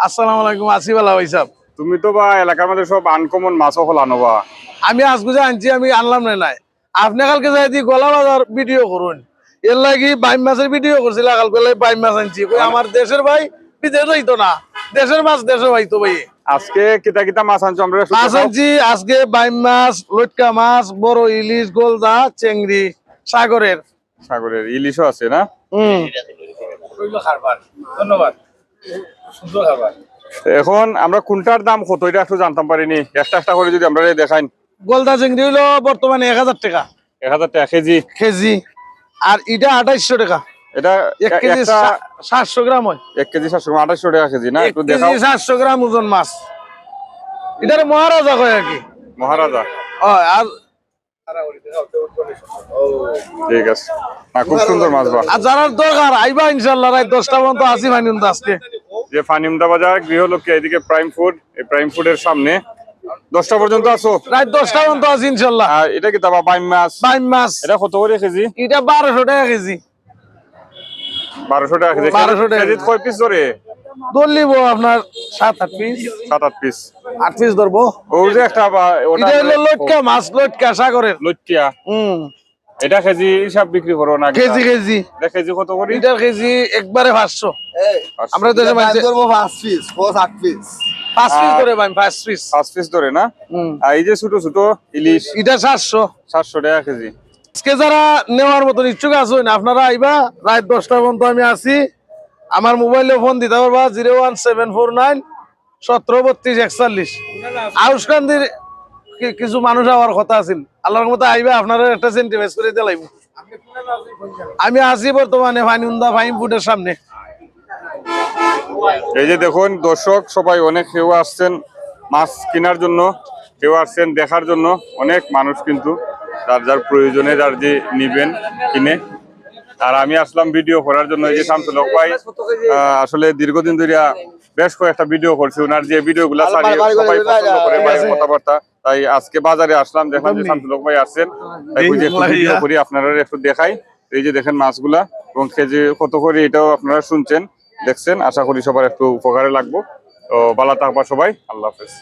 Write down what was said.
আসসালামু আলাইকুম, আসি বালা ভাই সাহেব। তুমি তো বা এলাকার মধ্যে সব আনকমন মাছও হলানো বা আমি আজকে আনছি, আমি আনলাম নাই। আপনি কালকে যাই দি গলা বাজার ভিডিও করুন, এর লাগি বাইম মাছের ভিডিও করছিল। কালকে বাইম মাছ আনছি, আমার দেশের ভাই বিদেশ হইতো না, দেশের মাছ দেশে হইতো ভাই। আজকে কিতা কিতা মাছ আনছো আমরা? মাছ আনছি আজকে বাইম মাছ, লটকা মাছ, বড় ইলিশ, গোলদা, চেংড়ি, সাগরের সাগরের ইলিশও আছে না? ধন্যবাদ। এখন আমরা কোনটার দাম কত এটা একটু জানতাম পারিনি, একটা করে যদি আমরা দেখাই। গোলদা চিংড়ি হইলো বর্তমানে 1000 টাকা 1000 টাকা কেজি কেজি, আর এটা 2800 টাকা। এটা 1 কেজি 700 গ্রাম হয়। 1 কেজি 700 2800 টাকা কেজি না? একটু দেখাও। 700 গ্রাম ওজন মাছ, এটারে মহারাজা কয় আর কি, মহারাজা। আর ঠিক আছে, খুব সুন্দর মাছ বা। আর যারা দরকার আইবা ইনশাআল্লাহ রাত 10টা পর্যন্ত আসি মানিন আজকে। যে ফানিমদা বাজার গৃহলক্ষ্মী, এদিকে প্রাইম ফুড, এই প্রাইম ফুডের সামনে 10টা পর্যন্ত আছো? রাত 10টা পর্যন্ত আসি ইনশাআল্লাহ। আর এটা কি তাবা বাইম মাছ? বাইম মাছ এটা কত করে কেজি? এটা 1200 টাকা কেজি। 1200 টাকা কেজি। 1200 টাকা কেজি কয় পিস ধরে? দলিব আপনার 7-8 পিস। 7-8 পিস। 8 পিস ধরবো। ও যে একটা ওটা এটা হলো লটকা মাছ, লটকা সাগরের লটকিয়া। এটা কেজি হিসাব বিক্রি করো না? KG KG. এটা কেজি কত করে? এটা কেজি একবারে 500। আমরা দেশে মাঝে ধরবো 5 পিস, 8 পিস। 5 পিস ধরে ভাই, 5 পিস। 5 পিস ধরে না? আর এই যে ছোট ছোট ইলিশ এটা 700 টাকা কেজি। আজকে যারা নেওয়ার মতন ইচ্ছুক আছেন আপনারা আইবা, রাত 10টা পর্যন্ত আমি আছি। আমার মোবাইলে ফোন দিতে পারবা 01749 173241। আউসকান্দির কিছু মানুষ আবার কথা আছিল, আল্লাহর মতো আইবা, আপনারা একটা সেন্টিমেন্ট করে দিয়ে লাগবে। আমি আছি বর্তমানে ফাইনুন্দা ফাইম ফুডের সামনে। এই যে দেখুন দর্শক সবাই, অনেক কেউ আসছেন মাছ কেনার জন্য, কেউ আসছেন দেখার জন্য। অনেক মানুষ কিন্তু যার যার প্রয়োজনে যার যে নিবেন কিনে। আর আমি আসলাম ভিডিও করার জন্য। এই যে শামসুল হক ভাই আসলে দীর্ঘদিন ধরে বেশ কয়েকটা ভিডিও করছি, ওনার যে ভিডিও গুলা সবাই পছন্দ করে ভাইয়ের কথাবার্তা। তাই আজকে বাজারে আসলাম, দেখলাম যে শামসুল হক ভাই আসছেন, তাই বুঝে একটু ভিডিও করি আপনারা একটু দেখাই। এই যে দেখেন মাছগুলা এবং কেজি কত করে এটাও আপনারা শুনছেন দেখছেন। আশা করি সবার একটু উপকারে লাগবো। তো ভালো থাকবা সবাই, আল্লাহ হাফেজ।